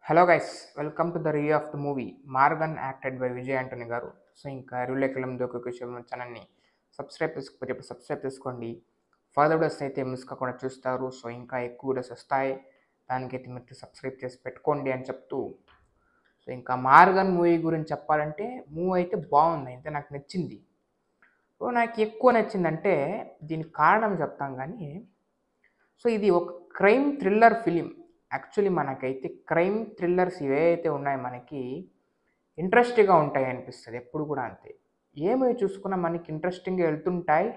Hello guys, welcome to the review of the movie Maargan acted by Vijay Antony గారు. So ఇంకా రివ్యూలోకి వెళ్ళే ముందు ఒక విషయం, ఛానల్ని సబ్స్క్రైబ్ చేసుకోకపోతే ఇప్పుడు సబ్స్క్రైబ్ చేసుకోండి. ఫర్దర్ వీడియోస్ అయితే మిస్ కాకుండా చూస్తారు. సో ఇంకా ఎక్కువ వీడియోస్ వస్తాయి, దానికైతే మీరు సబ్స్క్రైబ్ చేసి పెట్టుకోండి అని చెప్తూ, సో ఇంకా మార్గన్ మూవీ గురించి చెప్పాలంటే మూవీ అయితే బాగుంది, అయితే నాకు నచ్చింది. సో నాకు ఎక్కువ నచ్చిందంటే దీనికి కారణం చెప్తాం కానీ, సో ఇది ఒక క్రైమ్ థ్రిల్లర్ ఫిలిం. యాక్చువల్లీ మనకైతే క్రైమ్ థ్రిల్లర్స్ ఏవైతే ఉన్నాయో మనకి ఇంట్రెస్టింగ్గా ఉంటాయి అనిపిస్తుంది ఎప్పుడు కూడా అంతే. ఏమి చూసుకున్నా మనకి ఇంట్రెస్టింగ్గా వెళ్తుంటాయి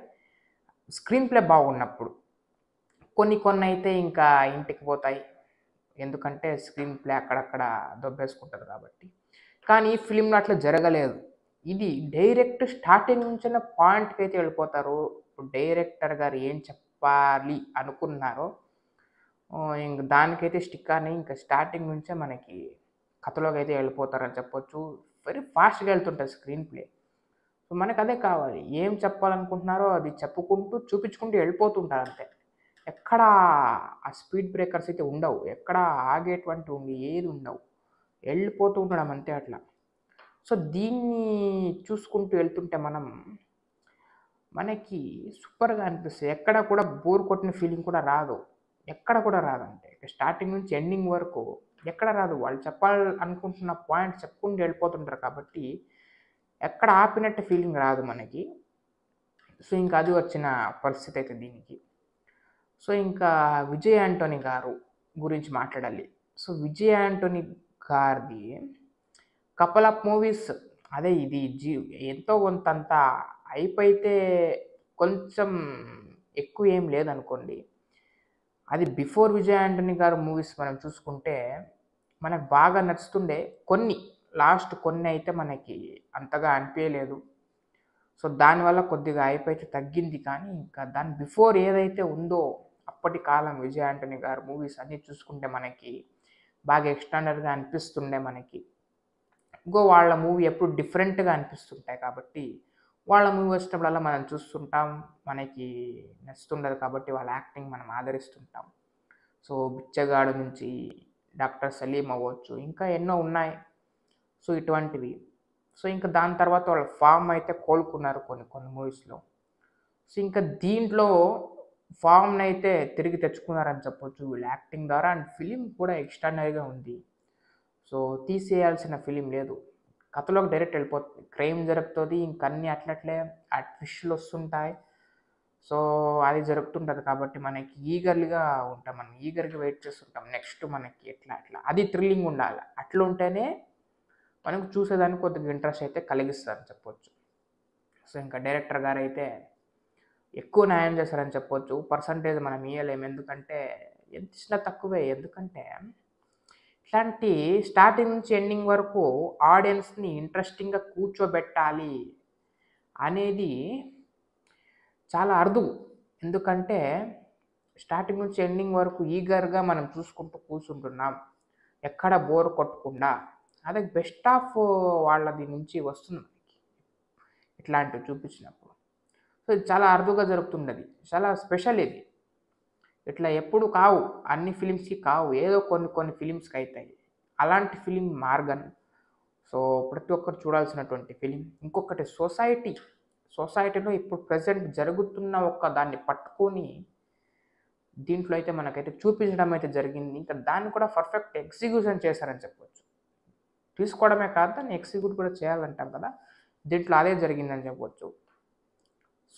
స్క్రీన్ ప్లే బాగున్నప్పుడు. కొన్ని కొన్ని అయితే ఇంకా ఇంటికి పోతాయి, ఎందుకంటే స్క్రీన్ ప్లే అక్కడక్కడ దొబ్బేసుకుంటుంది కాబట్టి. కానీ ఈ ఫిలింలో అట్లా జరగలేదు. ఇది డైరెక్ట్ స్టార్టింగ్ నుంచిన పాయింట్కి అయితే వెళ్ళిపోతారు. డైరెక్టర్ గారు ఏం చెప్పాలి అనుకున్నారో ఇంక దానికైతే స్టిక్ అని ఇంకా స్టార్టింగ్ నుంచే మనకి కథలోకి అయితే వెళ్ళిపోతారని చెప్పొచ్చు. వెరీ ఫాస్ట్గా వెళ్తుంటుంది స్క్రీన్ ప్లే. సో మనకు అదే కావాలి, ఏం చెప్పాలనుకుంటున్నారో అది చెప్పుకుంటూ చూపించుకుంటూ వెళ్ళిపోతుంటారు అంతే. ఎక్కడ ఆ స్పీడ్ బ్రేకర్స్ అయితే ఉండవు, ఎక్కడ ఆగేటువంటి ఏది ఉండవు, వెళ్ళిపోతూ ఉండడం అంతే అట్లా. సో దీన్ని చూసుకుంటూ వెళ్తుంటే మనకి సూపర్గా అనిపిస్తుంది. ఎక్కడ కూడా బోర్ కొట్టిన ఫీలింగ్ కూడా రాదు, ఎక్కడ కూడా రాదంటే స్టార్టింగ్ నుంచి ఎండింగ్ వరకు ఎక్కడ రాదు. వాళ్ళు చెప్పాలనుకుంటున్న పాయింట్ చెప్పుకుంటూ వెళ్ళిపోతుంటారు కాబట్టి ఎక్కడ ఆపినట్టు ఫీలింగ్ రాదు మనకి. సో ఇంకా అది వచ్చిన పరిస్థితి అయితే దీనికి. సో ఇంకా విజయ్ ఆంటోనీ గారు గురించి మాట్లాడాలి. సో విజయ్ ఆంటోనీ గారిది కపుల్ ఆఫ్ మూవీస్, అదే ఇది ఎంతో కొంతంత అయిపోయితే కొంచెం ఎక్కువ ఏం లేదనుకోండి. అది బిఫోర్ విజయ్ ఆంటోనీ గారు మూవీస్ మనం చూసుకుంటే మనకు బాగా నచ్చుతుండే. కొన్ని లాస్ట్ కొన్ని అయితే మనకి అంతగా అనిపించలేదు. సో దానివల్ల కొద్దిగా అయిపోయితే తగ్గింది. కానీ ఇంకా దాని బిఫోర్ ఏదైతే ఉందో అప్పటి కాలం విజయ్ ఆంటోనీ గారు మూవీస్ అన్నీ చూసుకుంటే మనకి బాగా ఎక్స్టాండర్డ్గా అనిపిస్తుండే మనకి. ఇంకో వాళ్ళ మూవీ ఎప్పుడు డిఫరెంట్గా అనిపిస్తుంటాయి కాబట్టి వాళ్ళ మూవీ వచ్చినప్పుడల్లా మనం చూస్తుంటాం, మనకి నచ్చుతుండదు కాబట్టి వాళ్ళ యాక్టింగ్ మనం ఆదరిస్తుంటాం. సో బిచ్చగాడు నుంచి డాక్టర్ సలీం అవ్వచ్చు, ఇంకా ఎన్నో ఉన్నాయి. సో ఇటువంటివి. సో ఇంకా దాని తర్వాత వాళ్ళ ఫామ్ అయితే కోలుకున్నారు కొన్ని కొన్ని మూవీస్లో. సో ఇంకా దీంట్లో ఫామ్ని అయితే తిరిగి తెచ్చుకున్నారని చెప్పొచ్చు వీళ్ళ యాక్టింగ్ ద్వారా. అండ్ ఫిలిం కూడా ఎక్స్ట్రాడినరీగా ఉంది. సో తీసేయాల్సిన ఫిలిం లేదు, కథలోకి డైరెక్ట్ వెళ్ళిపోతుంది. క్రైమ్ జరుగుతుంది, ఇంకన్నీ అట్లట్లే ఆ ట్విస్టులు వస్తుంటాయి. సో అది జరుగుతుంటుంది కాబట్టి మనకి ఈగర్లీగా ఉంటాం, మనం ఈగర్గా వెయిట్ చేస్తుంటాం నెక్స్ట్ మనకి ఎట్లా అట్లా. అది థ్రిల్లింగ్ ఉండాలి, అట్లా ఉంటేనే మనకు చూసేదానికి కొద్దిగా ఇంట్రెస్ట్ అయితే కలిగిస్తారని చెప్పొచ్చు. సో ఇంకా డైరెక్టర్ గారు అయితే ఎక్కువ న్యాయం చేశారని చెప్పొచ్చు. పర్సంటేజ్ మనం ఇవ్వలేము, ఎందుకంటే ఎంత ఇచ్చినా తక్కువే. ఎందుకంటే ఇట్లాంటి స్టార్టింగ్ నుంచి ఎండింగ్ వరకు ఆడియన్స్ని ఇంట్రెస్టింగ్గా కూర్చోబెట్టాలి అనేది చాలా అరుదు. ఎందుకంటే స్టార్టింగ్ నుంచి ఎండింగ్ వరకు ఈగర్గా మనం చూసుకుంటూ కూర్చుంటున్నాం, ఎక్కడ బోర్ కొట్టకుండా. అదే బెస్ట్ ఆఫ్ వాళ్ళది నుంచి వస్తుంది మనకి ఇట్లాంటివి చూపించినప్పుడు. సో ఇది చాలా అరుదుగా జరుగుతుండదు, చాలా స్పెషల్ ఇది. ఇట్లా ఎప్పుడు కావు, అన్ని ఫిలిమ్స్కి కావు, ఏదో కొన్ని కొన్ని ఫిలిమ్స్కి అవుతాయి. అలాంటి ఫిలిం మార్గన్. సో ప్రతి ఒక్కరు చూడాల్సినటువంటి ఫిలిం. ఇంకొకటి సొసైటీలో ఇప్పుడు ప్రజెంట్ జరుగుతున్న దాన్ని పట్టుకొని దీంట్లో అయితే మనకైతే చూపించడం అయితే జరిగింది. ఇంకా దాన్ని కూడా పర్ఫెక్ట్ ఎగ్జిక్యూషన్ చేశారని చెప్పొచ్చు. తీసుకోవడమే కాదు, దాన్ని ఎగ్జిక్యూట్ కూడా చేయాలంటాం కదా, దీంట్లో అదే జరిగిందని చెప్పొచ్చు.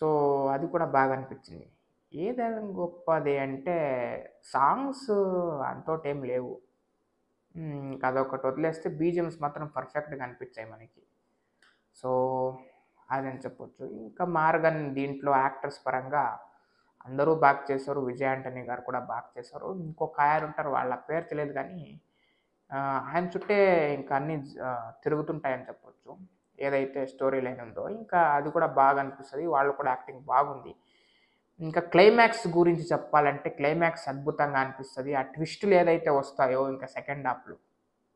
సో అది కూడా బాగా అనిపించింది. ఏదైనా గొప్పది అంటే సాంగ్స్ అంతోటేం లేవు. ఇంకా అదొకటి వదిలేస్తే బీజిఎమ్స్ మాత్రం పర్ఫెక్ట్గా అనిపించాయి మనకి. సో అదని చెప్పొచ్చు. ఇంకా మార్గన్ దీంట్లో యాక్టర్స్ పరంగా అందరూ బాగా చేశారు. విజయ్ ఆంటోనీ గారు కూడా బాగా చేశారు. ఇంకొక ఆయన ఉంటారు, వాళ్ళ పేరు తెలియదు కానీ ఆయన చుట్టే ఇంకా అన్నీ తిరుగుతుంటాయని చెప్పొచ్చు. ఏదైతే స్టోరీ లైన్ ఉందో ఇంకా అది కూడా బాగా అనిపిస్తుంది. వాళ్ళు కూడా యాక్టింగ్ బాగుంది. ఇంకా క్లైమాక్స్ గురించి చెప్పాలంటే క్లైమాక్స్ అద్భుతంగా అనిపిస్తుంది. ఆ ట్విస్టులు ఏదైతే వస్తాయో ఇంకా సెకండ్ హాఫ్లో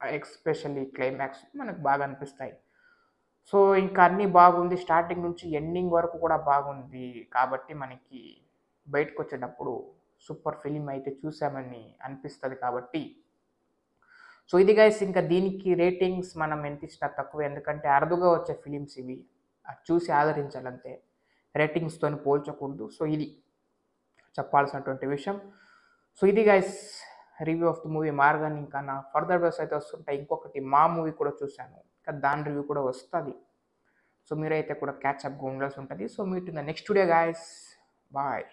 ఎస్పెషల్లీ క్లైమాక్స్ మనకు బాగా అనిపిస్తాయి. సో ఇంకా అన్నీ బాగుంది, స్టార్టింగ్ నుంచి ఎండింగ్ వరకు కూడా బాగుంది. కాబట్టి మనకి బయటకు వచ్చేటప్పుడు సూపర్ ఫిలిం అయితే చూసామని అనిపిస్తుంది. కాబట్టి సో ఇది గైస్, ఇంకా దీనికి రేటింగ్స్ మనం ఎంత ఇచ్చినా తక్కువ, ఎందుకంటే అరుదుగా వచ్చే ఫిలిమ్స్ ఇవి, అది చూసి ఆదరించాలంతే, రేటింగ్స్తో పోల్చకూడదు. సో ఇది చెప్పాల్సినటువంటి విషయం. సో ఇది guys review of the movie Maargan. ఇంకా నా ఫర్దర్ వీడియోస్ అయితే వస్తుంటాయి. ఇంకొకటి మా మూవీ కూడా చూశాను, ఇంకా దాని రివ్యూ కూడా వస్తుంది. సో మీరైతే కూడా క్యాచ్ అప్గా ఉండాల్సి ఉంటుంది. So meet in the next video guys, bye.